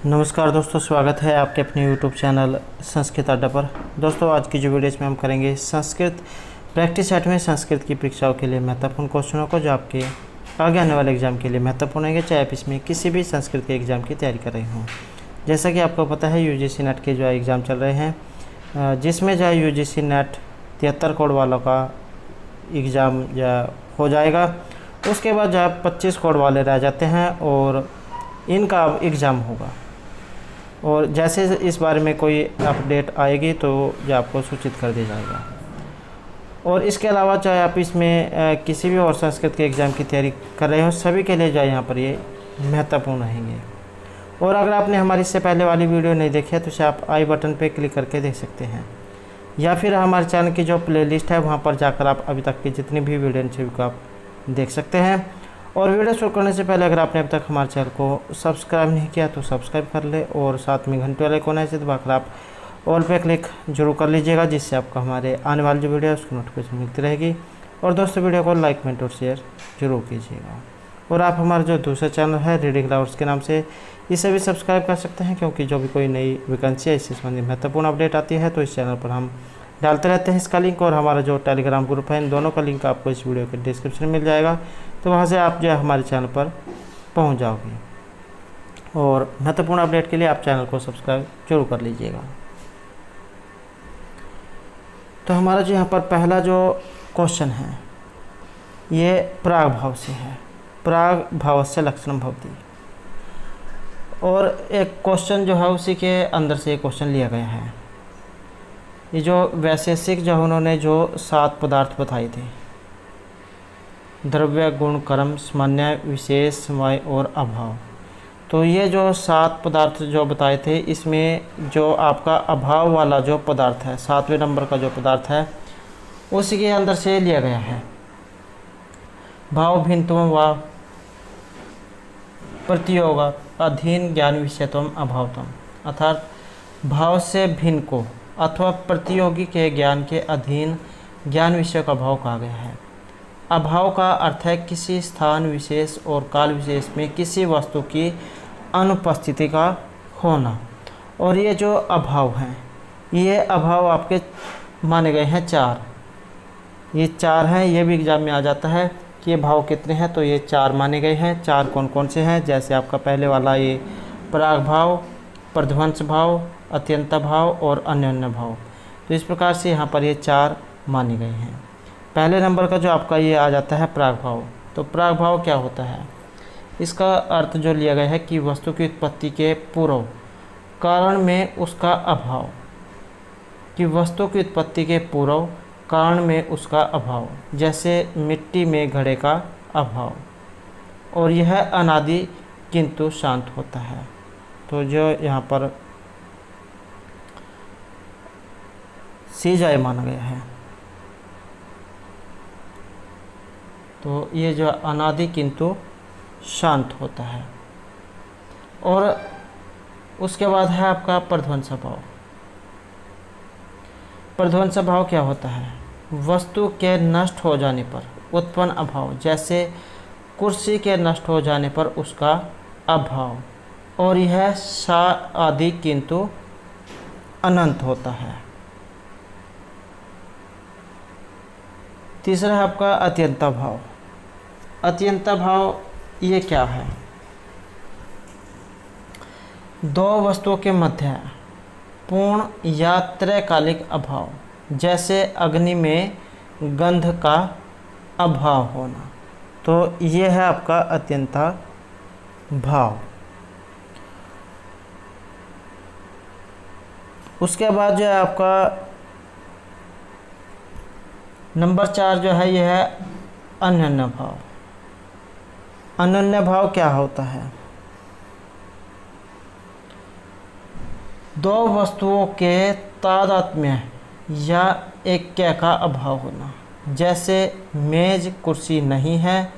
नमस्कार दोस्तों, स्वागत है आपके अपने यूट्यूब चैनल संस्कृत अड्डा पर। दोस्तों, आज की जो वीडियो में हम करेंगे संस्कृत प्रैक्टिस सेट में संस्कृत की परीक्षाओं के लिए महत्वपूर्ण क्वेश्चनों को, जो आपके आगे आने वाले एग्जाम के लिए महत्वपूर्ण होंगे, चाहे आप इसमें किसी भी संस्कृत के एग्ज़ाम की तैयारी कर रहे हों। जैसा कि आपको पता है, यूजीसी नेट के जो है एग्ज़ाम चल रहे हैं, जिसमें जो है यूजीसी नेट 73 कोड वालों का एग्ज़ाम जो हो जाएगा। उसके बाद जो है 25 कोड वाले रह जाते हैं और इनका अब एग्ज़ाम होगा। और जैसे इस बारे में कोई अपडेट आएगी तो जो आपको सूचित कर दिया जाएगा। और इसके अलावा चाहे आप इसमें किसी भी और संस्कृत के एग्ज़ाम की तैयारी कर रहे हो, सभी के लिए जो है यहाँ पर ये महत्वपूर्ण रहेंगे। और अगर आपने हमारी इससे पहले वाली वीडियो नहीं देखी है तो इसे आप आई बटन पे क्लिक करके देख सकते हैं, या फिर हमारे चैनल की जो प्लेलिस्ट है वहाँ पर जाकर आप अभी तक की जितनी भी वीडियो सभी को आप देख सकते हैं। और वीडियो शुरू करने से पहले अगर आपने अब तक हमारे चैनल को सब्सक्राइब नहीं किया तो सब्सक्राइब कर ले, और साथ में घंटे वाले कोने से दबाकर आप ऑल पे क्लिक जरूर कर लीजिएगा, जिससे आपको हमारे आने वाली जो वीडियो है उसकी नोटिफिकेशन मिलती रहेगी। और दोस्तों, वीडियो को लाइक, कमेंट और शेयर जरूर कीजिएगा। और आप हमारा जो दूसरा चैनल है रीडिंग लवर्स के नाम से, इसे भी सब्सक्राइब कर सकते हैं, क्योंकि जो भी कोई नई वैकेंसी है इससे संबंधित महत्वपूर्ण अपडेट आती है तो इस चैनल पर हम डालते रहते हैं इसका लिंक। और हमारा जो टेलीग्राम ग्रुप है, इन दोनों का लिंक आपको इस वीडियो के डिस्क्रिप्शन में मिल जाएगा, तो वहाँ से आप जो है हमारे चैनल पर पहुँच जाओगे। और महत्वपूर्ण अपडेट के लिए आप चैनल को सब्सक्राइब जरूर कर लीजिएगा। तो हमारा जो यहाँ पर पहला जो क्वेश्चन है ये प्राग भाव से है। प्राग भाव से लक्षणम भवति। और एक क्वेश्चन जो है उसी के अंदर से एक क्वेश्चन लिया गया है। ये जो वैशेषिक जो उन्होंने जो 7 पदार्थ बताए थे, द्रव्य, गुण, कर्म, सामान्य, विशेष, समय और अभाव, तो ये जो 7 पदार्थ जो बताए थे, इसमें जो आपका अभाव वाला जो पदार्थ है, 7वें नंबर का जो पदार्थ है, उसी के अंदर से लिया गया है। भाव भिन्नत्वम व प्रतियोग अधीन ज्ञान विषयत्वम अभावत्वम, अर्थात भाव से भिन्न को अथवा प्रतियोगी के ज्ञान के अधीन ज्ञान विषय का अभाव कहा गया है। अभाव का अर्थ है किसी स्थान विशेष और काल विशेष में किसी वस्तु की अनुपस्थिति का होना। और ये जो अभाव हैं, ये अभाव आपके माने गए हैं 4। ये 4 हैं, ये भी एग्जाम में आ जाता है कि ये भाव कितने हैं, तो ये 4 माने गए हैं। 4 कौन कौन से हैं? जैसे आपका पहले वाला ये प्राग भाव, प्रध्वंस भाव, अत्यंत भाव और अन्योन्य भाव। तो इस प्रकार से यहाँ पर ये 4 माने गए हैं। पहले नंबर का जो आपका ये आ जाता है प्राग भाव। तो प्राग भाव क्या होता है? इसका अर्थ जो लिया गया है कि वस्तु की उत्पत्ति के पूर्व कारण में उसका अभाव, कि वस्तु की उत्पत्ति के पूर्व कारण में उसका अभाव, जैसे मिट्टी में घड़े का अभाव। और यह अनादि किंतु शांत होता है। तो जो यहाँ पर सी जाए माना गया है, तो ये जो अनादि किंतु शांत होता है। और उसके बाद है आपका प्रध्वंस भाव। प्रध्वंस भाव क्या होता है? वस्तु के नष्ट हो जाने पर उत्पन्न अभाव, जैसे कुर्सी के नष्ट हो जाने पर उसका अभाव। और यह सा आदि किंतु अनंत होता है। तीसरा है आपका अत्यंत भाव। अत्यंत भाव ये क्या है? 2 वस्तुओं के मध्य पूर्ण या त्रैकालिक अभाव, जैसे अग्नि में गंध का अभाव होना। तो ये है आपका अत्यंत भाव। उसके बाद जो है आपका नंबर 4 जो है यह है अन्योन्य भाव। अन्योन्य भाव क्या होता है? 2 वस्तुओं के तादात्म्य या ऐक्य का अभाव होना, जैसे मेज कुर्सी नहीं है,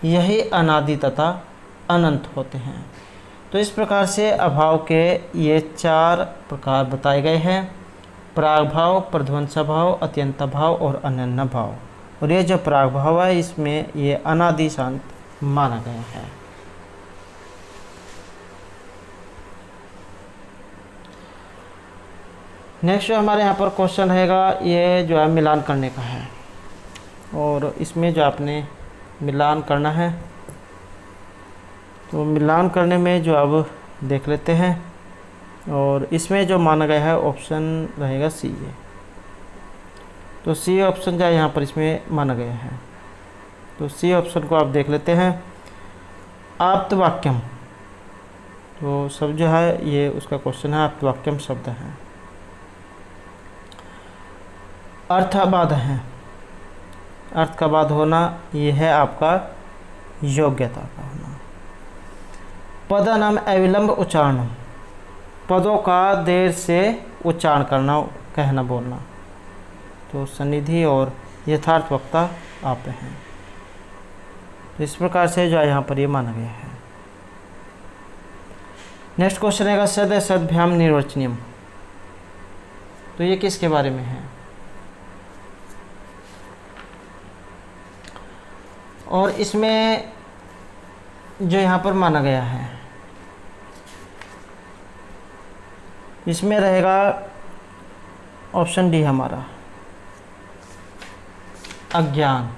यही अनादि तथा अनंत होते हैं। तो इस प्रकार से अभाव के ये 4 प्रकार बताए गए हैं: प्राग भाव, प्रध्वंस भाव, अत्यंत भाव और अन्योन्य भाव। और ये जो प्राग भाव है इसमें ये अनादि शांत माना गया है। नेक्स्ट जो हमारे यहाँ पर क्वेश्चन रहेगा ये जो है मिलान करने का है, और इसमें जो आपने मिलान करना है, तो मिलान करने में जो अब देख लेते हैं, और इसमें जो माना गया है ऑप्शन रहेगा सी है। तो सी ऑप्शन जो है यहाँ पर इसमें माना गया है, तो सी ऑप्शन को आप देख लेते हैं। आप्तवाक्यम, तो सब जो है ये उसका क्वेश्चन है, आप्तवाक्यम शब्द है। अर्थाबाध है, अर्थ का बाद होना ये है आपका योग्यता का होना। पदानाम अविलंब उच्चारणम, पदों का देर से उच्चारण करना, कहना, बोलना। तो सन्निधि और यथार्थ वक्ता आप हैं। तो इस प्रकार से जो है यहाँ पर ये माना गया है। नेक्स्ट क्वेश्चन है सद सद्भ्याम निर्वचनीयम, तो ये किसके बारे में है, और इसमें जो यहाँ पर माना गया है इसमें रहेगा ऑप्शन डी हमारा अज्ञान।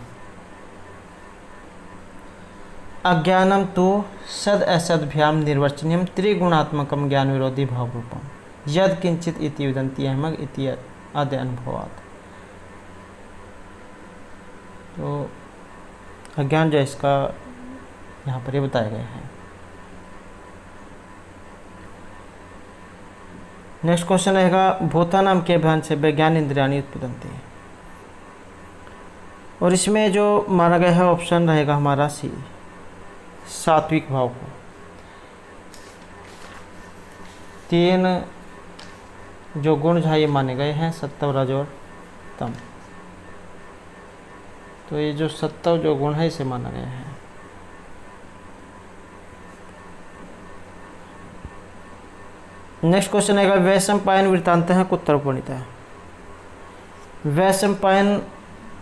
अज्ञानम तो सद असद्भ्याम निर्वचनीयम त्रिगुणात्मकम ज्ञान विरोधी भाव रूपम यद किंचित इति वदन्ति अहमग इति आदि अनुभवात्। तो अज्ञान जो इसका यहाँ पर ये बताया गया है। नेक्स्ट क्वेश्चन रहेगा भूतानाम के अभ्यान से विज्ञान इंद्रियाणि उत्पद्यन्ते, और इसमें जो माना गया है ऑप्शन रहेगा हमारा सी, सात्विक भाव को। तीन जो गुण जो है ये माने गए हैं, सत्व, रज और तम। तो ये जो सत्व जो गुण है इसे माना गया है। नेक्स्ट क्वेश्चन है वैशंपायन वृत्तांत है कुत्तरोपणित है। वैशंपायन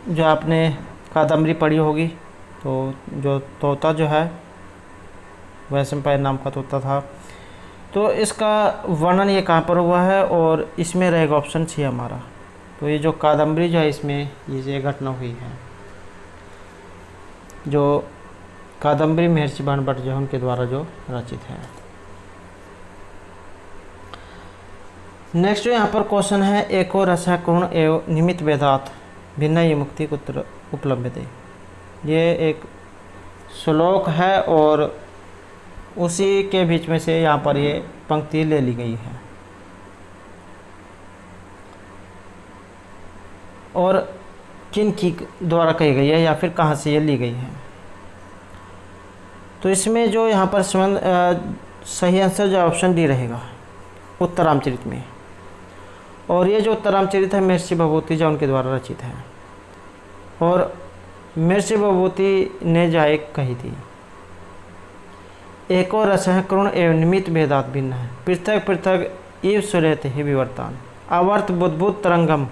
जो आपने कादम्बरी पढ़ी होगी, तो जो तोता जो है वैशंपायन नाम का तोता था, तो इसका वर्णन ये कहाँ पर हुआ है, और इसमें रहेगा ऑप्शन सी हमारा। तो ये जो कादम्बरी जो है इसमें ये घटना हुई है, जो कादम्बरी महर्षि बाणभट्ट जो है उनके द्वारा जो रचित है। नेक्स्ट जो यहाँ पर क्वेश्चन है एको रसः कुर्ण एवं निमित्त वेदात भिन्न ये मुक्ति कुत्र उपलब्धते। ये एक श्लोक है और उसी के बीच में से यहाँ पर ये पंक्ति ले ली गई है, और किन की द्वारा कही गई है या फिर कहाँ से ये ली गई है। तो इसमें जो यहाँ पर सही आंसर जो ऑप्शन डी रहेगा उत्तरामचरित में, और ये जो उत्तरामचरित है महर्षि भभूति जो उनके द्वारा रचित है, और महर्षि भभूति ने जो एक कही थी एको रसः करुण एवं निमित्त भेदात भिन्न है पृथक पृथक इव सुरहते ही विवर्तान आवर्त बुद्बुद तरंगम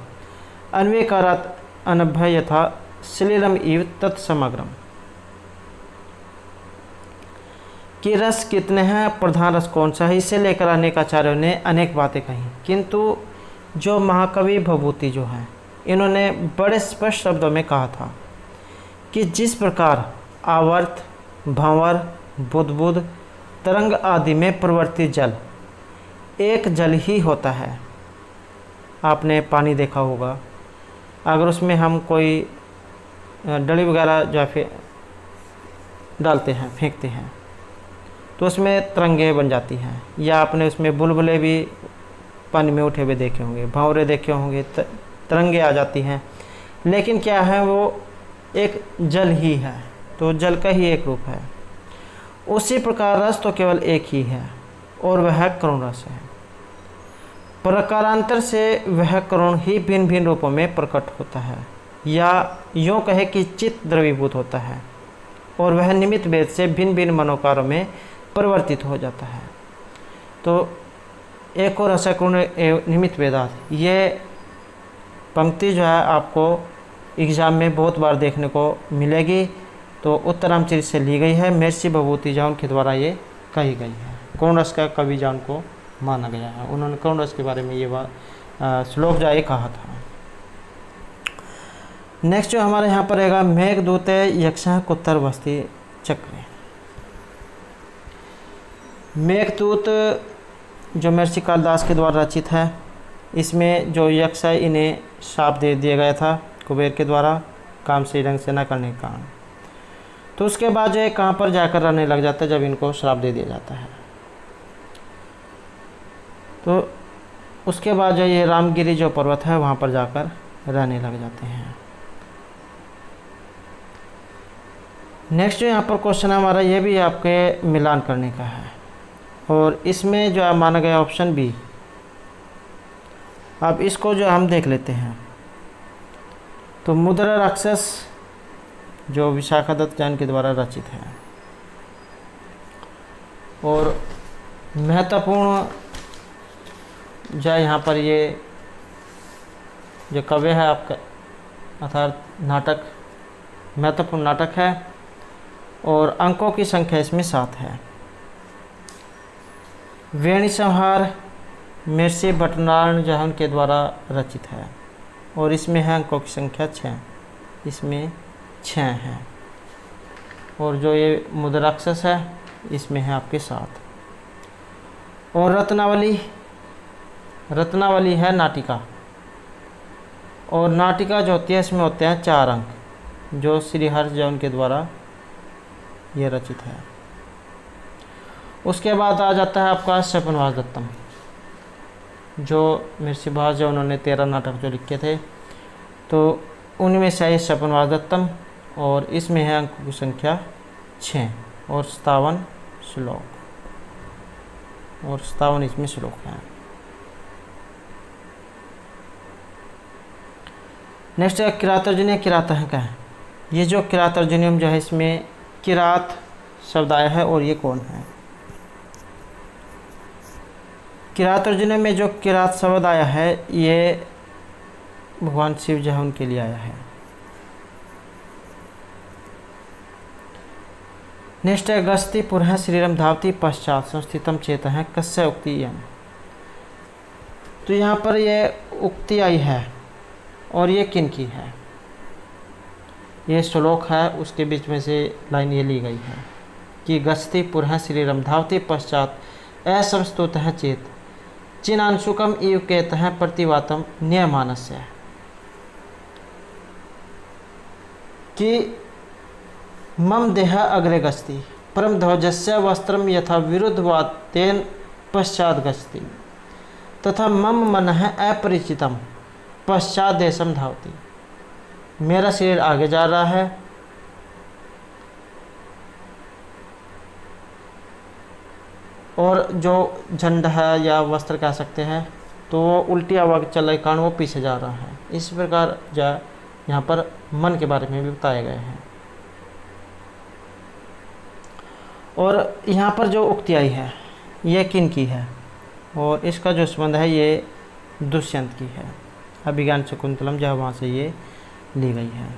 अन्वेकारात अनभय यथा सलिलम इव तत्समग्रम। कि रस कितने हैं, प्रधान रस कौन सा है, इसे लेकर अनेक आचार्यों ने अनेक बातें कही, किंतु जो महाकवि भभूति जो हैं इन्होंने बड़े स्पष्ट शब्दों में कहा था कि जिस प्रकार आवर्त, भंवर, बुदबुद, तरंग आदि में प्रवर्तित जल एक जल ही होता है। आपने पानी देखा होगा, अगर उसमें हम कोई डली वगैरह जो है डालते हैं, फेंकते हैं, तो उसमें तरंगे बन जाती हैं, या आपने उसमें बुलबुले भी पानी में उठे हुए देखे होंगे, भंवरे देखे होंगे, तरंगे आ जाती हैं, लेकिन क्या है वो एक जल ही है, तो जल का ही एक रूप है। उसी प्रकार रस तो केवल एक ही है और वह करुण रस है। प्रकारांतर से वह करुण ही भिन्न भिन्न रूपों में प्रकट होता है, या यूँ कहे कि चित्त द्रवीभूत होता है, और वह निमित्त भेद से भिन्न भिन्न मनोकारों में परिवर्तित हो जाता है। तो एक और रस करुण निमित्त भेदात, ये पंक्ति जो है आपको एग्ज़ाम में बहुत बार देखने को मिलेगी। तो उत्तरामचरित से ली गई है, महर्षि भभूति जो उनके द्वारा ये कही गई है। करुण रस का कवि जो उनको माना गया है, उन्होंने करुण रस के बारे में ये बात श्लोक जो ये कहा था। नेक्स्ट जो हमारे यहाँ पर रहेगा मेघदूते यक्षः कुत्तर वस्ति चक्रे। मेघदूत जो महर्षि कालिदास के द्वारा रचित है, इसमें जो यक्ष है इन्हें शाप दे दिया गया था कुबेर के द्वारा काम सही ढंग से न करने के कारण। तो उसके बाद जो है कहाँ पर जाकर रहने लग जाता है जब इनको श्राप दे दिया जाता है। तो उसके बाद जो ये रामगिरी जो पर्वत है वहाँ पर जाकर रहने लग जाते हैं। नेक्स्ट जो यहाँ पर क्वेश्चन है हमारा, ये भी आपके मिलान करने का है और इसमें जो माना गया ऑप्शन बी। अब इसको जो हम देख लेते हैं। तो मुद्रा राक्षस जो विशाखादत्त जैन के द्वारा रचित है और महत्वपूर्ण जो यहाँ पर ये जो काव्य है आपका अर्थात नाटक महत्वपूर्ण नाटक है और अंकों की संख्या इसमें 7 है। वेणी संहार महर्षि भट्टनारायण जैन के द्वारा रचित है और इसमें है अंकों की संख्या 6, इसमें 6 है। और जो ये मुद्राक्षस है इसमें है आपके 7। और रत्नावली है नाटिका और नाटिका जो होती है इसमें होते हैं 4 अंक जो श्री हर्ष जैन के द्वारा ये रचित है। उसके बाद आ जाता है आपका शपनवास दत्तम जो महर्षि भास जो उन्होंने 13 नाटक जो लिखे थे, तो उनमें से है शपनवास दत्तम और इसमें है अंकों की संख्या 6 और 57 श्लोक और 57 इसमें श्लोक हैं। नेक्स्ट है किरातार्जुनीय किराता का है। ये जो किरातार्जुनीयम जो है इसमें किरात शब्द आया है और ये कौन है? किरातार्जुनीयम में जो किरात शब्द आया है ये भगवान शिव जो है उनके लिए आया है। नेक्स्ट है गस्ती पुरः श्रीरम धावती पश्चात संस्थितम चेत है कस्य उक्ति यम। तो यहाँ पर ये उक्ति आई है और ये किन की है? ये श्लोक है, उसके बीच में से लाइन ये ली गई है कि गस्ती पुरः श्रीरम धावती पश्चात असंस्तुत है चेत चिनांशुकम इव केत है प्रतिवातम नियमानस्य। कि मम देह अग्रे गस्ती परम ध्वजस्य वस्त्रम यथा विरुद्धवाद तेन पश्चात गस्ती तथा मम मनः अपरिचितम पश्चात देशम धावती। मेरा शरीर आगे जा रहा है और जो झंडा है या वस्त्र कह सकते हैं तो वो उल्टी हवा के चलने के कारण वो पीछे जा रहा है। इस प्रकार जो यहाँ पर मन के बारे में भी बताए गए हैं। और यहाँ पर जो उक्ति आई है ये किन की है? और इसका जो संबंध है ये दुष्यंत की है। अभिज्ञान शकुंतलम जो वहाँ से ये ली गई है।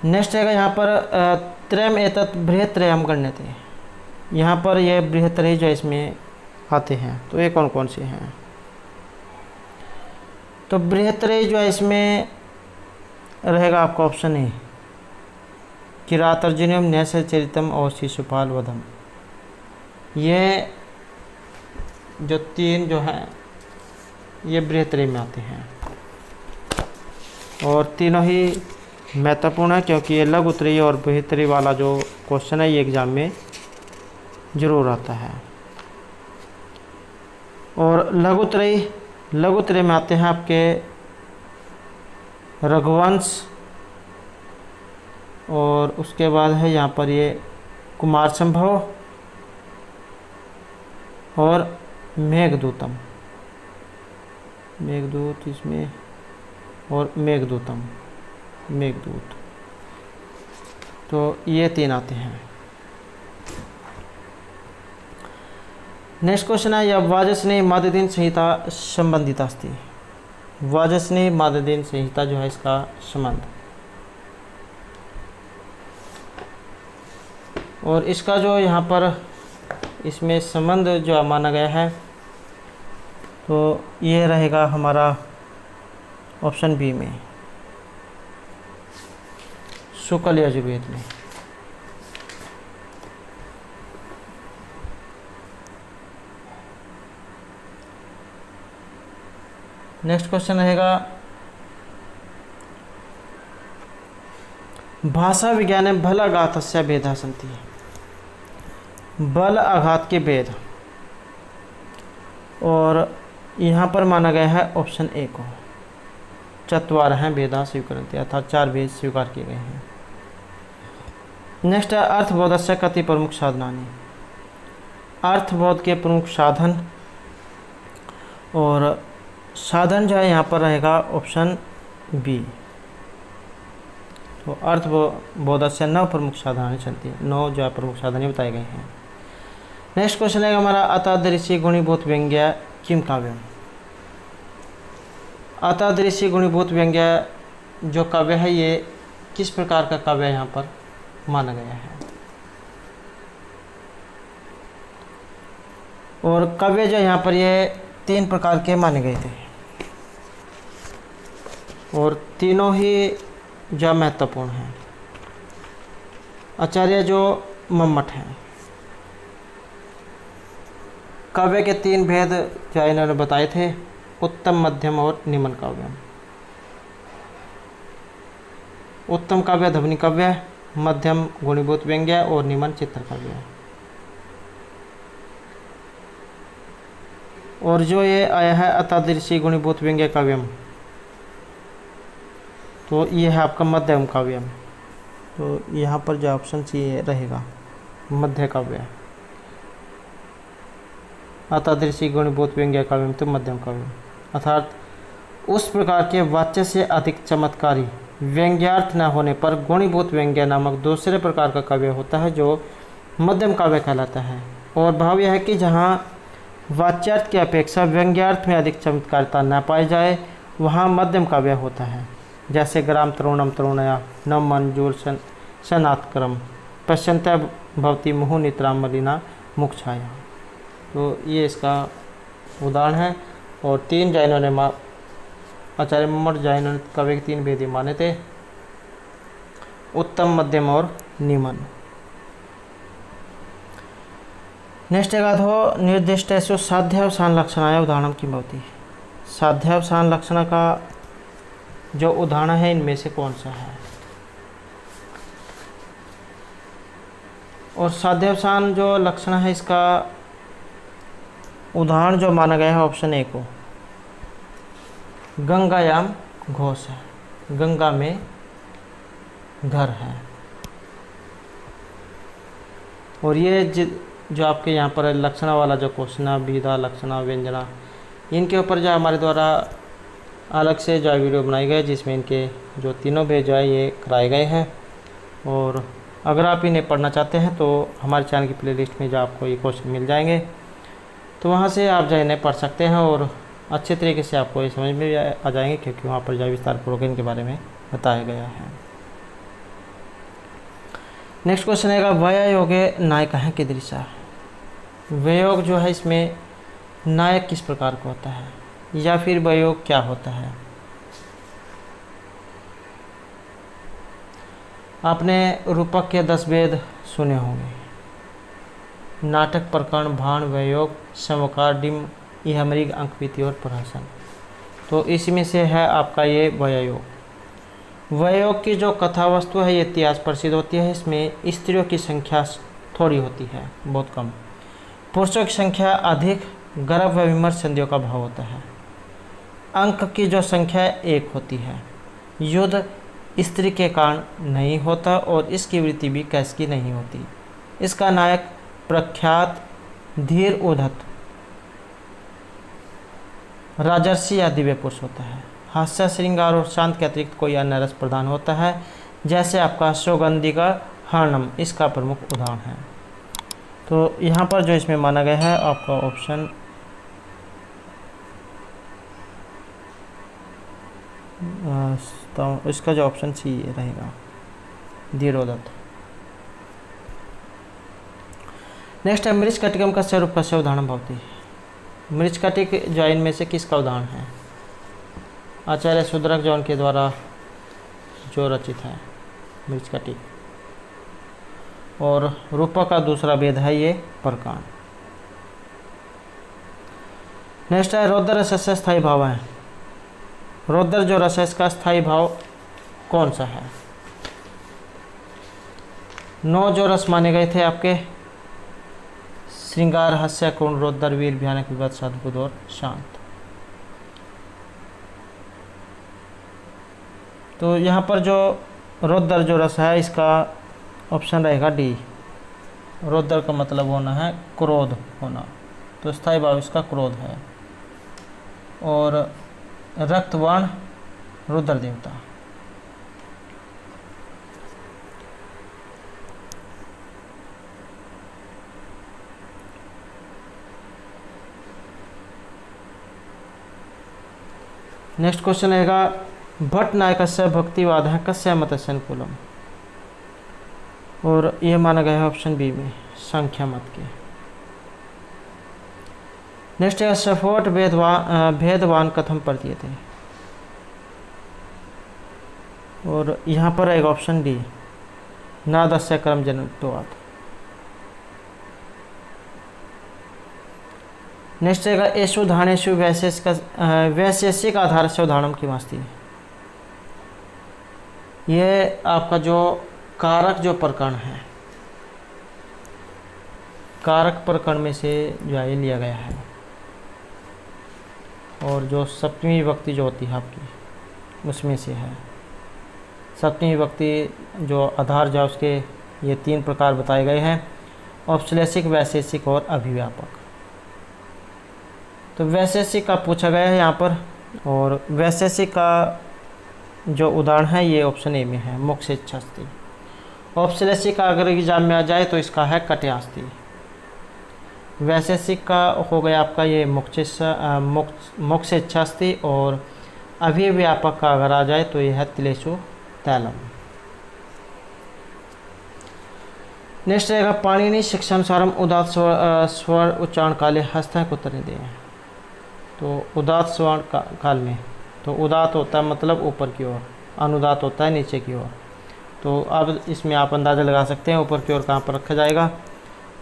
नेक्स्ट है यहाँ पर त्रयम एतत् बृहत्त्रयम गण्य थे। यहाँ पर ये बृहत्त्रय जो इसमें आते हैं तो ये कौन कौन से हैं? तो बृहत्त्रय जो है इसमें रहेगा आपका ऑप्शन ए किरातार्जुनीयम नैषधीयचरितम और शिशुपाल वधम। ये जो 3 जो हैं ये बृहत्त्रय में आते हैं और तीनों ही महत्वपूर्ण है क्योंकि ये लघुत्रयी और बृहत्त्रयी वाला जो क्वेश्चन है ये एग्ज़ाम में ज़रूर आता है। और लघुत्रयी में आते हैं आपके रघुवंश और उसके बाद है यहाँ पर ये कुमार संभव और मेघदूत इसमें और मेघदूत। तो ये 3 आते हैं। नेक्स्ट क्वेश्चन है यह वाजस्नेयी माददीन संहिता संबंधित अस्ति। वाजस्नेयी माददीन संहिता जो है इसका संबंध और इसका जो यहाँ पर इसमें संबंध जो माना गया है तो ये रहेगा हमारा ऑप्शन बी में, शुक्ल यजुर्वेद में। नेक्स्ट क्वेश्चन रहेगा, भाषा विज्ञाने बल आघातस्य भेदः सन्ति। बल आघात के भेद, और यहाँ पर माना गया है ऑप्शन ए को, चत्वारः भेदाः स्वीकुर्वन्ति, अर्थात 4 भेद स्वीकार किए गए हैं। नेक्स्ट है अर्थबोधस्य कति प्रमुख साधनानि। अर्थबोध के प्रमुख साधन, और साधन जो है यहाँ पर रहेगा ऑप्शन बी। तो अर्थबोधस्य 9 प्रमुख साधनानि सन्ति, 9 जो है प्रमुख साधन बताए गए हैं। नेक्स्ट क्वेश्चन है हमारा, अतादृशी गुणीभूत व्यंग्य किम काव्यम। अतादृशी गुणीभूत व्यंग्य जो काव्य है ये किस प्रकार का काव्य यहाँ पर माना गया है। और काव्य जो यहाँ पर ये 3 प्रकार के माने गए थे, और तीनों ही जो महत्वपूर्ण हैं। आचार्य जो मम्मट हैं, काव्य के 3 भेद जो इन्होंने बताए थे, उत्तम, मध्यम और निम्न काव्य। उत्तम काव्य ध्वनि काव्य, मध्यम गुणीभूत व्यंग्य और निम्न चित्र काव्य। और जो ये आया है अतादृशी गुणीभूत व्यंग्य काव्यम, तो ये है आपका मध्यम काव्यम। तो यहाँ पर जो ऑप्शन चाहिए रहेगा मध्य काव्य। अतादृशी गुणीभूत व्यंग्य काव्यम तो मध्यम काव्यम, अर्थात उस प्रकार के वाच्य से अधिक चमत्कारी व्यंग्यार्थ न होने पर गुणीभूत व्यंग्य नामक दूसरे प्रकार का काव्य होता है जो मध्यम काव्य कहलाता है। और भाव यह है कि जहाँ वाच्यार्थ की अपेक्षा व्यंग्यार्थ में अधिक चमत्कारिता न पाई जाए वहाँ मध्यम काव्य होता है। जैसे ग्राम तरुणम तरुणया न मंजूर सनातक्रम पश्यंत भवती मुहु नित्राम मलिना मुख छाया। तो ये इसका उदाहरण है। और 3 जैनों ने आचार्य मम्मट जैनों ने काव्य के 3 भेद माने थे, उत्तम, मध्यम और निम्न। नेक्स्ट है निर्दिष्टेषु साध्यावसान लक्षणाय उदाहरणं किं भवति। साध्यावसान लक्षण का जो उदाहरण है इनमें से कौन सा है। और साध्यावसान जो लक्षण है इसका उदाहरण जो माना गया है ऑप्शन ए को, गंगायाम घोष है, गंगा में घर है। और ये जो आपके यहाँ पर लक्षणा वाला जो क्वेश्चन है, विधा, लक्षणा, व्यंजना, इनके ऊपर जो हमारे द्वारा अलग से जो वीडियो बनाई गई जिसमें इनके जो तीनों भेद जो है ये कराए गए हैं। और अगर आप इन्हें पढ़ना चाहते हैं तो हमारे चैनल की प्लेलिस्ट में जो आपको ये क्वेश्चन मिल जाएंगे, तो वहाँ से आप जो इन्हें पढ़ सकते हैं और अच्छे तरीके से आपको ये समझ में आ जाएंगे, क्योंकि वहाँ पर जो विस्तार पूर्वक इनके बारे में बताया गया है। नेक्स्ट क्वेश्चन है, वयोगे नायक हैं कीदृशः। वयोग जो है इसमें नायक किस प्रकार का होता है, या फिर वयोग क्या होता है। आपने रूपक के 10 भेद सुने होंगे, नाटक, प्रकरण, भाण, वयोग, समकार, डिम, इहमृग, अंकविति और प्रहसन। तो इसमें से है आपका ये वयोग। वयोग की जो कथा वस्तु है ये इतिहास प्रसिद्ध होती है। इसमें स्त्रियों की संख्या थोड़ी होती है, बहुत कम, पुरुषों की संख्या अधिक, गर्भ व विमर्श संधियों का भाव होता है। अंक की जो संख्या 1 होती है। युद्ध स्त्री के कारण नहीं होता और इसकी वृत्ति भी कैस की नहीं होती। इसका नायक प्रख्यात धीर उद्धत राजर्षि या दिव्य पुरुष होता है। हास्य, श्रृंगार और शांत के अतिरिक्त कोई अन्य रस प्रदान होता है, जैसे आपका सौगंधी का हर्णम इसका प्रमुख उदाहरण है। तो यहाँ पर जो इसमें माना गया है आपका ऑप्शन तो इसका जो ऑप्शन सी रहेगा, धीरोदत्त। नेक्स्ट है मृच्छकटिकम कस्य रूपस्य उदाहरण भवति। मृच्छकटिक जो है इनमें से किसका उदाहरण है? आचार्य शूद्रक जो उनके द्वारा जो रचित है मृच्छकटिक, और रूपक का दूसरा वेद है ये प्रकांड। नेक्स्ट है रौद्र रसस्य स्थायी भाव है। रौद्र जो रस है इसका स्थायी भाव कौन सा है? 9 जो रस माने गए थे आपके, श्रृंगार, हास्य, करुण, रौद्र, वीर, भयानक, विभत्स, अद्भुत और शांत। तो यहाँ पर जो रौद्र जो रस है इसका ऑप्शन रहेगा डी। रौद्र का मतलब होना है क्रोध होना, तो स्थायी भाव इसका क्रोध है। और रक्तवर्ण रुद्र देवता। नेक्स्ट क्वेश्चन रहेगा भट्ट नायकस्य भक्तिवाद है कस्य मतस्य अनुकूलम, और यह माना गया है ऑप्शन बी में संख्या मत के। नेक्स्ट है सफोट भेदवान कथम प्रतीयते, और यहाँ पर रहेगा ऑप्शन डी नादस्य कर्म जनत्वात्। नेक्स्ट रहेगा एषु उदाहरणेषु वैशेषिक आधार से उदाहरण की वास्ती। ये आपका जो कारक जो प्रकरण है, कारक प्रकरण में से जो है लिया गया है, और जो सप्तमी विभक्ति जो होती है आपकी उसमें से है। सप्तमी विभक्ति जो आधार जो उसके ये 3 प्रकार बताए गए हैं, औपश्लेषिक, वैशेषिक और अभिव्यापक। तो वैशेषिक का पूछा गया है यहाँ पर, और वैशेषिक का जो उदाहरण है ये ऑप्शन ए में है मोक्ष इच्छास्ति। औपश्लेषिक का अगर एग्जाम में आ जाए तो इसका है कट्यास्ति। वैशेषिक का हो गया आपका ये मोक्ष इच्छास्ति, और अभिव्यापक का अगर आ जाए तो यह है तिलेषु तैलम। नेक्स्ट रहेगा पाणिनि शिक्षानुसारम उदात्त स्वर उच्चारण काले हस्तः को उत्तर दें। तो उदात्त स्वर काल में तो उदात्त होता है मतलब ऊपर की ओर, अनुदात्त होता है नीचे की ओर। तो अब इसमें आप अंदाज़ा लगा सकते हैं ऊपर की ओर कहाँ पर रखा जाएगा,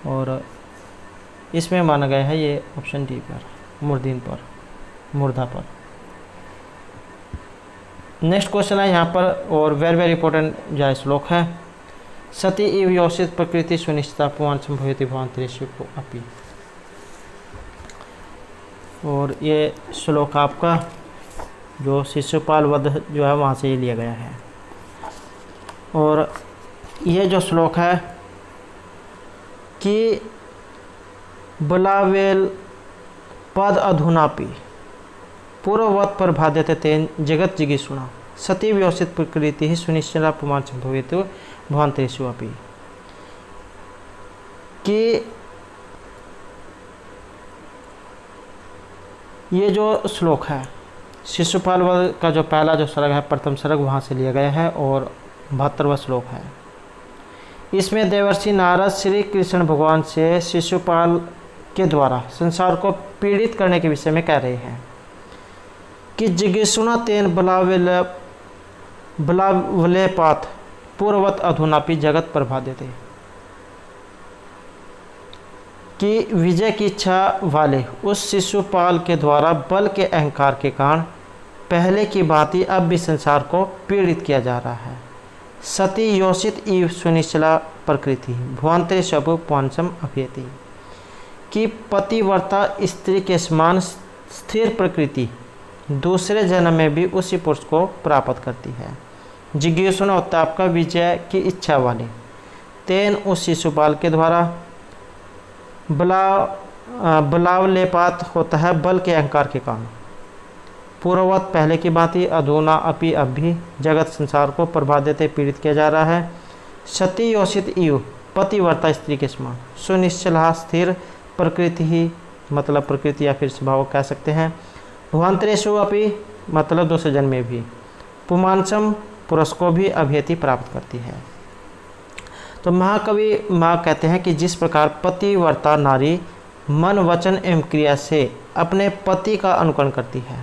और इसमें माना गया है ये ऑप्शन डी पर मूर्धन्य पर, मूर्धा पर। नेक्स्ट क्वेश्चन है यहाँ पर, और वेरी इंपॉर्टेंट जो श्लोक है सती इव योषित प्रकृति सुनिश्चिता पुमान संभवति भावांतरेषु को अपि। और ये श्लोक आपका जो शिशुपाल वध जो है वहाँ से ये लिया गया है। और ये जो श्लोक है कि बलावेल पद अधुनापि पूर्ववत पर भाद्यते तेन जगत जिगीषुणा सती व्यवस्थित प्रकृति ही सुनिश्चिता पुमान संभवित भावांतरेषु अपि। कि ये जो श्लोक है शिशुपाल वध का जो पहला जो सर्ग है, प्रथम सर्ग वहाँ से लिया गया है, और 72वां श्लोक है। इसमें देवर्षि नारद श्री कृष्ण भगवान से शिशुपाल के द्वारा संसार को पीड़ित करने के विषय में कह रहे हैं कि जिगीषुणा तेन बलावलेपात पूर्ववत अधुनापि जगत प्रभाद्यते। कि विजय की इच्छा वाले उस शिशुपाल के द्वारा बल के अहंकार के कारण पहले की भांति अब भी संसार को पीड़ित किया जा रहा है। सती योषित इव सुनिश्चला प्रकृति भुवंतरे शबु पांचम अभ्यति। कि पतिव्रता स्त्री के समान स्थिर प्रकृति दूसरे जन्म में भी उसी पुरुष को प्राप्त करती है। जिज्ञासुना होता है आपका विजय की इच्छा वाले, तेन उस शिशुपाल के द्वारा बलावलेपात होता है बल के अहंकार के कारण। पूर्ववत पहले की भांति अधुना अपि अब भी जगत संसार को प्रभाद्यते पीड़ित किया जा रहा है। सती योषित इव पतिव्रता स्त्री के समान सुनिश्चला स्थिर प्रकृति ही मतलब प्रकृति या फिर स्वभाव कह सकते हैं। भुवंतरेषु अपि मतलब दूसरे जन्म में भी पुमांसम पुरुष को भी अभ्यति प्राप्त करती है। तो महाकवि माँ कहते हैं कि जिस प्रकार पतिव्रता नारी मन वचन एवं क्रिया से अपने पति का अनुकरण करती है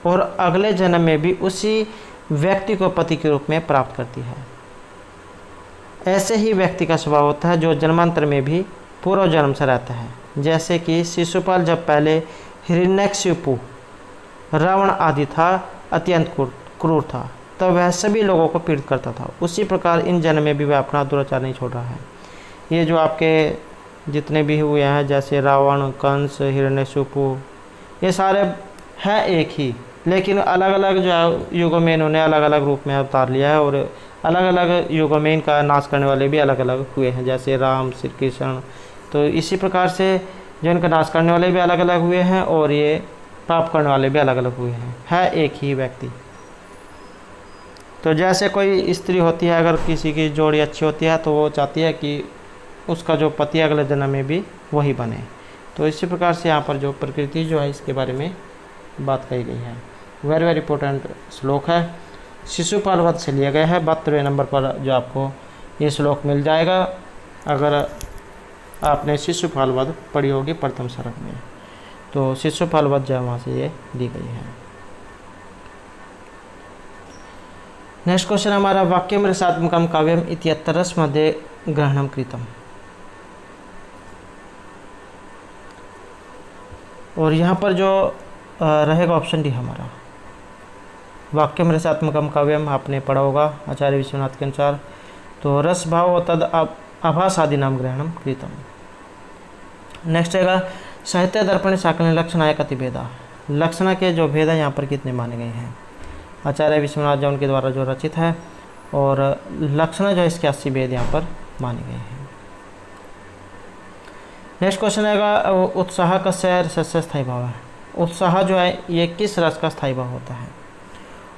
और अगले जन्म में भी उसी व्यक्ति को पति के रूप में प्राप्त करती है, ऐसे ही व्यक्ति का स्वभाव होता है जो जन्मांतर में भी पूर्व जन्म से रहता है। जैसे कि शिशुपाल जब पहले हिरण्यकशिपु रावण आदि था, अत्यंत क्रूर था, तब वह सभी लोगों को पीड़ित करता था, उसी प्रकार इन जन्म में भी वह अपना दुराचार नहीं छोड़ रहा है। ये जो आपके जितने भी हुए हैं, जैसे रावण, कंस, हिरण्यकशिपु, ये सारे हैं एक ही, लेकिन अलग अलग जो युगों में इन्होंने अलग अलग रूप में अवतार लिया है और अलग अलग युगों में इनका नाश करने वाले भी अलग अलग हुए हैं, जैसे राम, श्री कृष्ण। तो इसी प्रकार से जो इनका नाश करने वाले भी अलग अलग हुए हैं और ये पाप करने वाले भी अलग अलग हुए हैं, है एक ही व्यक्ति। तो जैसे कोई स्त्री होती है, अगर किसी की जोड़ी अच्छी होती है तो वो चाहती है कि उसका जो पति अगले जन्म में भी वही बने। तो इसी प्रकार से यहाँ पर जो प्रकृति जो है इसके बारे में बात कही गई है। वेरी वेरी इंपॉर्टेंट श्लोक है, शिशुपाल वध से लिया गया है। 72वें नंबर पर जो आपको ये श्लोक मिल जाएगा अगर आपने शिशुपाल वध पढ़ी होगी प्रथम सर्ग में। तो शिशुपाल वध जो वहाँ से ये दी गई है। नेक्स्ट क्वेश्चन हमारा, वाक्यम रसात्मकम काव्यम इत्यत्र मध्ये ग्रहणम कृतम। और यहाँ पर जो रहेगा ऑप्शन डी हमारा, वाक्यम रसात्मकम काव्यम आपने पढ़ा होगा आचार्य विश्वनाथ के अनुसार। तो रस भाव तद आभास आदि नाम ग्रहणम कृतम। नेक्स्ट रहेगा, साहित्य दर्पण शाकल लक्षणाय कति भेदा। लक्षणा के जो भेद है यहाँ पर कितने माने गए हैं? आचार्य विश्वनाथ जो उनके द्वारा जो रचित है, और लक्षणा जो इसके 80 भेद यहाँ पर माने गए हैं। नेक्स्ट क्वेश्चन आएगा, उत्साह का रसस्य स्थायी भाव है। उत्साह जो है ये किस रस का स्थायी भाव होता है?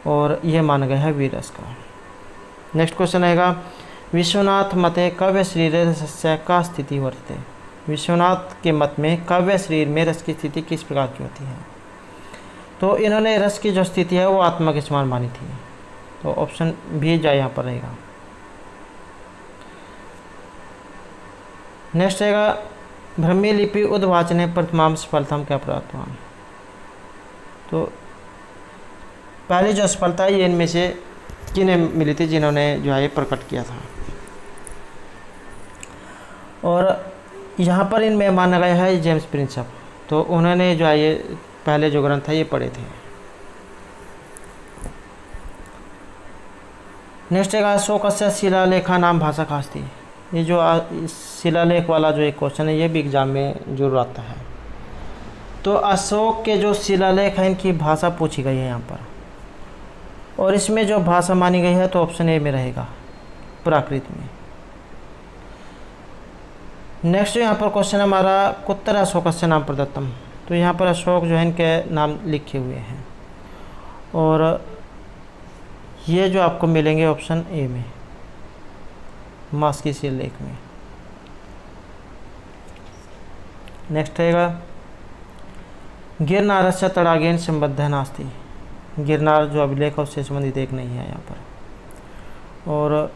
और ये माना गया है वीर रस का। नेक्स्ट क्वेश्चन आएगा, विश्वनाथ मते काव्य शरीर रसस्य का स्थिति वर्तते। विश्वनाथ के मत में काव्य शरीर में रस की स्थिति किस प्रकार की होती है? तो इन्होंने रस की जो स्थिति है वो आत्मा के समान मानी थी। तो ऑप्शन भी जाए यहाँ पर रहेगा। नेक्स्ट रहेगा, ब्रह्मी लिपि उद्वाचने प्रथमाम सफलतम क्या प्राप्तवान। तो पहली जो सफलता है ये इनमें से किन्हें मिली थी, जिन्होंने जो है प्रकट किया था। और यहाँ पर इनमें माना गया है जेम्स प्रिंसप। तो उन्होंने जो है ये पहले जो ग्रंथ है ये पढ़े थे। नेक्स्ट है अशोकस्य शिलालेखा नाम भाषा खास थी। ये जो शिलालेख वाला जो एक क्वेश्चन है ये भी एग्जाम में जरूर आता है। तो अशोक के जो शिलालेख है इनकी भाषा पूछी गई है यहाँ पर, और इसमें जो भाषा मानी गई है तो ऑप्शन ए में रहेगा, प्राकृत में। नेक्स्ट यहाँ पर क्वेश्चन हमारा, कुत्तर अशोकस्य नाम प्रदत्तम। तो यहाँ पर अशोक जो है इनके नाम लिखे हुए हैं, और ये जो आपको मिलेंगे ऑप्शन ए में, मास की शिलालेख में। नेक्स्ट रहेगा, गिरनारस्य तड़ागेन संबद्ध नास्ति। गिरनार जो अभिलेख है उससे संबंधित एक नहीं है यहाँ पर। और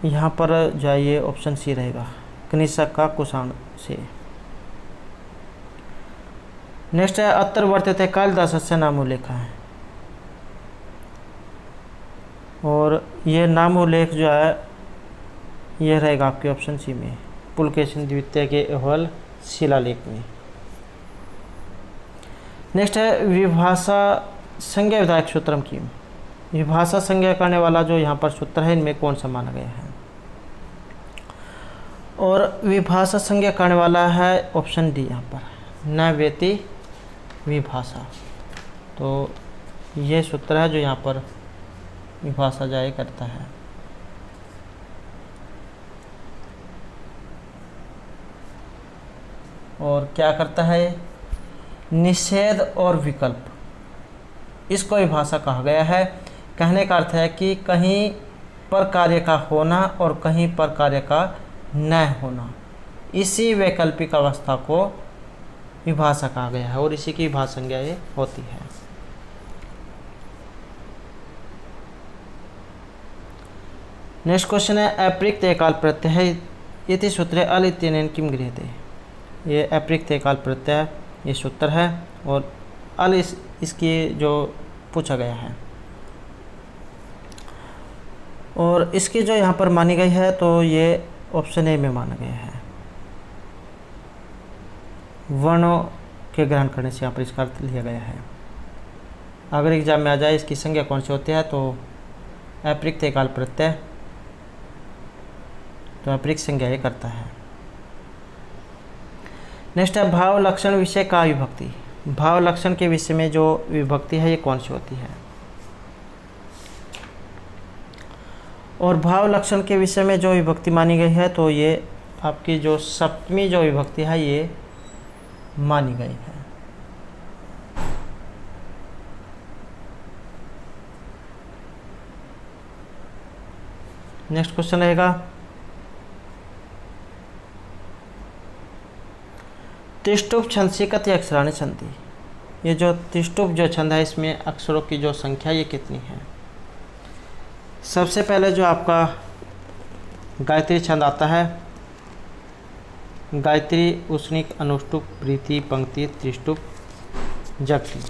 यहाँ पर जाइए ऑप्शन सी रहेगा, कनिष्क का कुषाण से। नेक्स्ट है, अत्र वर्तते कालिदासस्य नामोल्लेख है। और ये नामोल्लेख जो है ये रहेगा आपके ऑप्शन सी में, पुलकेशिन द्वितीय के अहवाल शिलालेख में। नेक्स्ट है, विभाषा संज्ञा विधायक सूत्रम की। विभाषा संज्ञा करने वाला जो यहाँ पर सूत्र है इनमें कौन सा माना गया है? और विभाषा संज्ञा करने वाला है ऑप्शन डी यहाँ पर, न वेति विभाषा। तो ये सूत्र है जो यहाँ पर विभाषा जाए करता है। और क्या करता है? निषेध और विकल्प, इसको विभाषा कहा गया है। कहने का अर्थ है कि कहीं पर कार्य का होना और कहीं पर कार्य का न होना, इसी वैकल्पिक अवस्था को विभाषा कहा गया है, और इसी की विभाषा संज्ञा ये होती है। नेक्स्ट क्वेश्चन है अप्रिक्त एकाल प्रत्यय इति सूत्रे अल इत्यनेन किम गृह्यते। ये अप्रिक्त एकाल प्रत्यय ये सूत्र है और अल इसकी जो पूछा गया है और इसकी जो यहाँ पर मानी गई है तो ये ऑप्शन ए में माना गया है। वर्णों के ग्रहण करने से यहाँ पर इसका अर्थ लिया गया है। अगर एग्जाम में आ जाए इसकी संज्ञा कौन सी होती है तो अप्रिक्त एकाल प्रत्यय, तो अप्रिक्त संज्ञा ये करता है। नेक्स्ट है भाव लक्षण विषय का विभक्ति। भाव लक्षण के विषय में जो विभक्ति है ये कौन सी होती है। और भाव लक्षण के विषय में जो विभक्ति मानी गई है तो ये आपकी जो सप्तमी जो विभक्ति है ये मानी गई है। नेक्स्ट क्वेश्चन रहेगा त्रिष्टुप छंदसी कति अक्षराणि सन्ति। ये जो त्रिष्टुप जो छंद है इसमें अक्षरों की जो संख्या ये कितनी है। सबसे पहले जो आपका गायत्री छंद आता है, गायत्री, उष्णिक, अनुष्टुप, प्रीति, पंक्ति, त्रिष्टुप, जगति।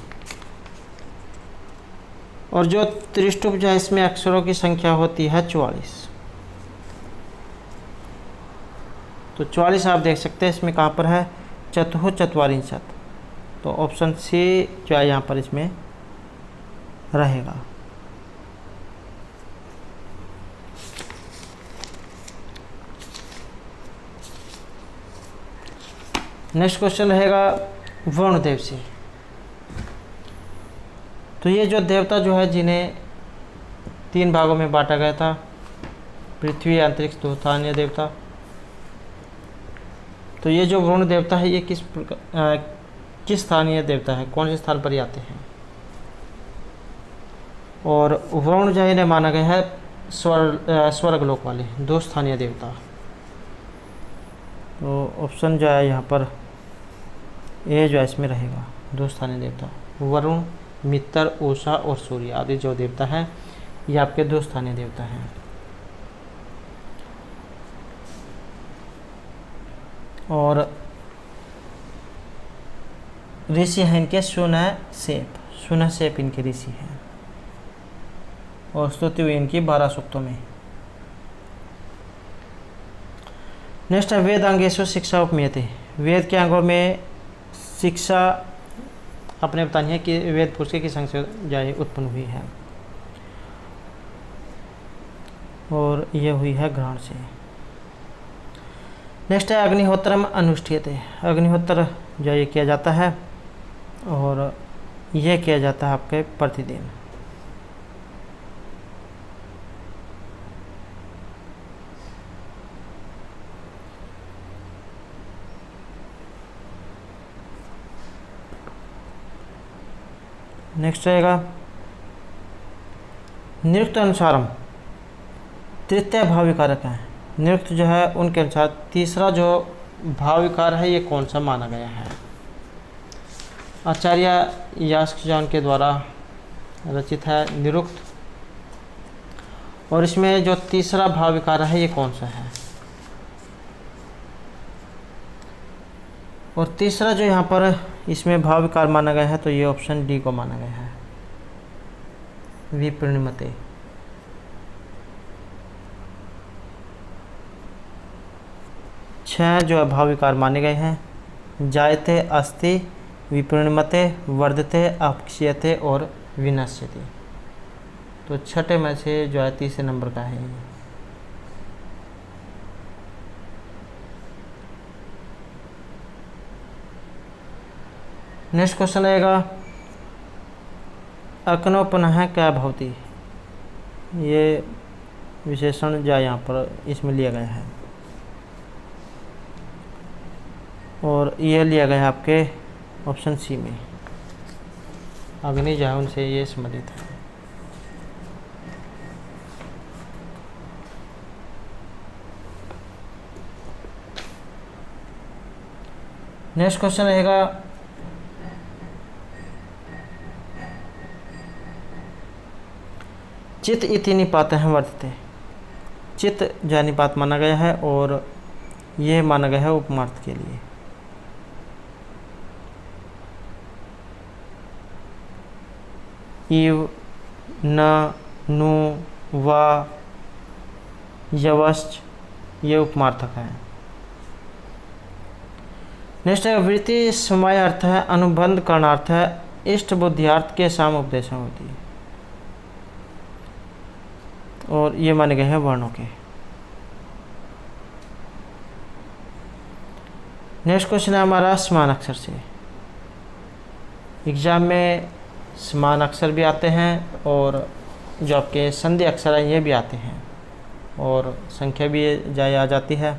और जो त्रिष्टुप जो है इसमें अक्षरों की संख्या होती है 44। तो 44 आप देख सकते हैं इसमें कहाँ पर है, चतुः चत्वारिंशत्। तो ऑप्शन सी जो है यहाँ पर इसमें रहेगा। नेक्स्ट क्वेश्चन रहेगा वरुणदेव से। तो ये जो देवता जो है जिन्हें 3 भागों में बांटा गया था, पृथ्वी, अंतरिक्ष, दो स्थानीय देवता। तो ये जो वरुण देवता है ये किस स्थानीय देवता है, कौन से स्थान पर आते हैं। और वरुण जो इन्हें माना गया है स्वर्गलोक वाले 2 स्थानीय देवता। तो ऑप्शन जो है यहाँ पर ए जो है इसमें रहेगा, 2 स्थानीय देवता वरुण, मित्र, उषा और सूर्य आदि जो देवता हैं ये आपके 2 स्थानीय देवता हैं। और ऋषि हैं इनके सुनहसेप इनके ऋषि हैं और स्तुति हुई इनकी 12 सूक्तों में। नेक्स्ट है वेद अंगेषु शिक्षा उपमीयते। वेद के अंगों में शिक्षा आपने बतानी है कि वेद पुरुष के किस अंग से जाए उत्पन्न हुई है और ये हुई है ग्रहण से। नेक्स्ट है अग्निहोत्रम अनुष्ठीयते। अग्निहोत्र जो ये किया जाता है और यह किया जाता है आपके प्रतिदिन। नेक्स्ट रहेगा निरुक्त अनुसारम तृतीय भाव विकारक है। निरुक्त जो है उनके अनुसार तीसरा जो भाव विकार है ये कौन सा माना गया है। आचार्य यास्कजान के द्वारा रचित है निरुक्त और इसमें जो तीसरा भाव विकार है ये कौन सा है। और तीसरा जो यहाँ पर इसमें भाव विकार माना गया है तो ये ऑप्शन डी को माना गया है, विप्रणिमते। छह जो है भाव विकार माने गए हैं, जायते, अस्ति, विप्रणिमते, वर्धते, अपक्षीयते और विनश्यते। तो छठे में से जो है तीसरे नंबर का है ये। नेक्स्ट क्वेश्चन रहेगा अकनोपनः क्या भवति। ये विशेषण जो यहाँ पर इसमें लिया गया है और ये लिया गया है आपके ऑप्शन सी में। अग्नि जो है उनसे ये संबंधित है। नेक्स्ट क्वेश्चन रहेगा चित इति निपातः वर्तते। चित जो निपात माना गया है और ये माना गया है उपमार्थ के लिए। इव, न, नु, वा, यवश्च ये उपमार्थक है। नेक्स्ट है वृत्ति समय अर्थ है, अनुबंध करणार्थ है, इष्ट बुद्धियार्थ के साम उपदेश होती है और ये माने गए हैं वर्णों के। नेक्स्ट क्वेश्चन है हमारा समान अक्षर से। एग्जाम में समान अक्षर भी आते हैं और जो आपके संधि अक्षर हैं ये भी आते हैं और संख्या भी जाए आ जाती है।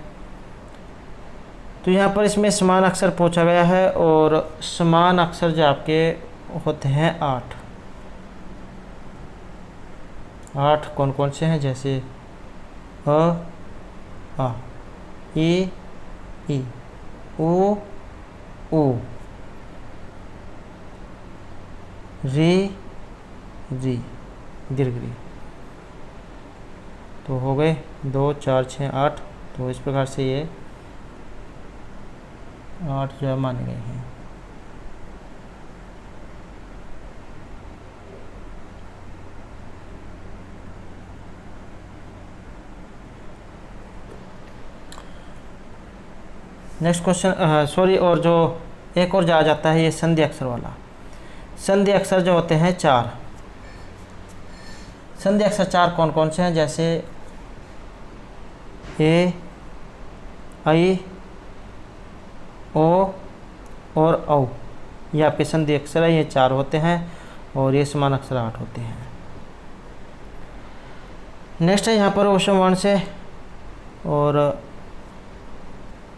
तो यहाँ पर इसमें समान अक्षर पूछा गया है और समान अक्षर जो आपके होते हैं 8। 8 कौन कौन से हैं, जैसे अ, आ, ई, उ, री, दीर्घ री। तो हो गए 2, 4, 6, 8। तो इस प्रकार से ये 8 जो माने गए हैं। नेक्स्ट क्वेश्चन सॉरी, और जो एक और जा जाता है ये संधि अक्षर वाला। संधि अक्षर जो होते हैं 4। संधि अक्षर 4 कौन कौन से हैं, जैसे ए, आई, ओ और औ, ये आपके संधि अक्षर है, ये 4 होते हैं और ये समान अक्षर 8 होते हैं। नेक्स्ट है यहाँ पर ओषम वर्ण से, और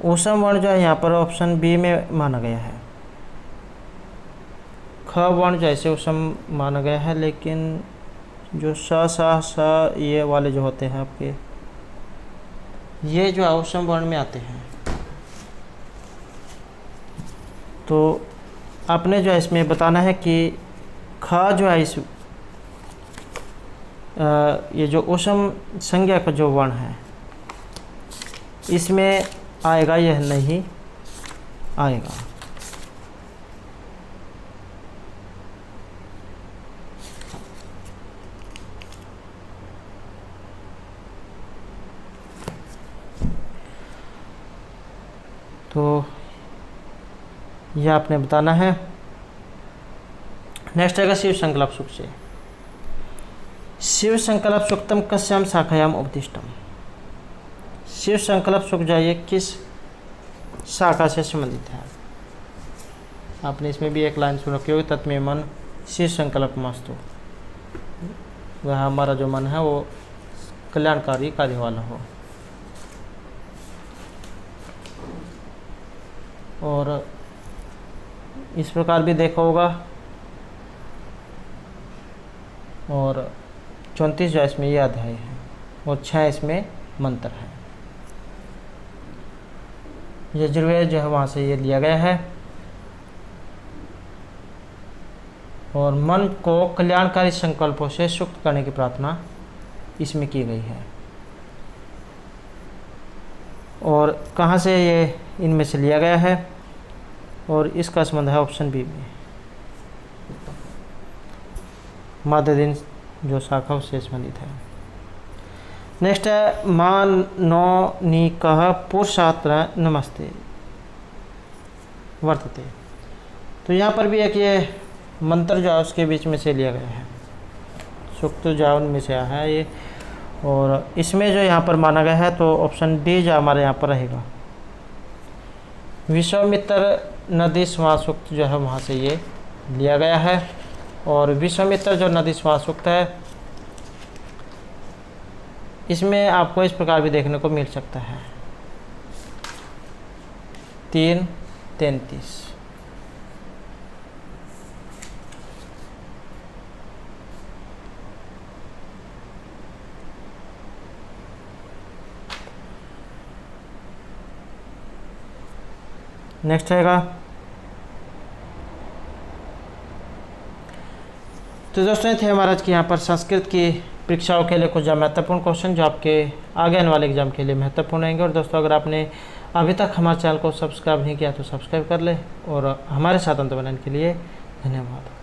ओषम वर्ण जो है यहाँ पर ऑप्शन बी में माना गया है। ख वर्ण जैसे ओषम माना गया है, लेकिन जो स ये वाले जो होते हैं आपके, ये जो ओषम वर्ण में आते हैं। तो आपने जो है इसमें बताना है कि ख जो है इस ये जो ओषम संज्ञा का जो वर्ण है इसमें आएगा, यह नहीं आएगा। तो यह आपने बताना है। नेक्स्ट आएगा शिव संकल्प सुख से। शिव संकल्प सुक्तम कस्याम शाखायाम उपदिष्टम। शिव संकल्प सुख जो ये किस शाखा से संबंधित है। आपने इसमें भी एक लाइन सुन रखी होगी, तत्मे मन शिव संकल्प मस्तु। वह हमारा जो मन है वो कल्याणकारी कार्य वाला हो। और इस प्रकार भी देखा होगा। और 34 जो इसमें ये अध्याय है और 6 इसमें मंत्र है। यजुर्वेद जो है वहाँ से ये लिया गया है। और मन को कल्याणकारी संकल्पों से सुक्त करने की प्रार्थना इसमें की गई है। और कहाँ से ये इनमें से लिया गया है, और इसका संबंध है ऑप्शन बी में, माध्य दिन जो शाखा उससे संबंधित है। नेक्स्ट है मान नो नी कह पुरुषात्र नमस्ते वर्तते। तो यहाँ पर भी एक ये मंत्र जो है उसके बीच में से लिया गया है, सुक्त जो उनमें से आया है ये। और इसमें जो यहाँ पर माना गया है तो ऑप्शन डी जो हमारे यहाँ पर रहेगा। विश्वामित्र नदी स्वा सूक्त जो है वहाँ से ये लिया गया है। और विश्वामित्र जो नदी स्वा सूक्त है इसमें आपको इस प्रकार भी देखने को मिल सकता है 3:33। नेक्स्ट आएगा। तो दोस्तों थे हमारा आज की यहाँ पर संस्कृत की परीक्षाओं के लिए कुछ महत्वपूर्ण क्वेश्चन जो आपके आगे आने वाले एग्जाम के लिए महत्वपूर्ण रहेंगे। और दोस्तों अगर आपने अभी तक हमारे चैनल को सब्सक्राइब नहीं किया तो सब्सक्राइब कर ले, और हमारे साथ अंत बनाने के लिए धन्यवाद।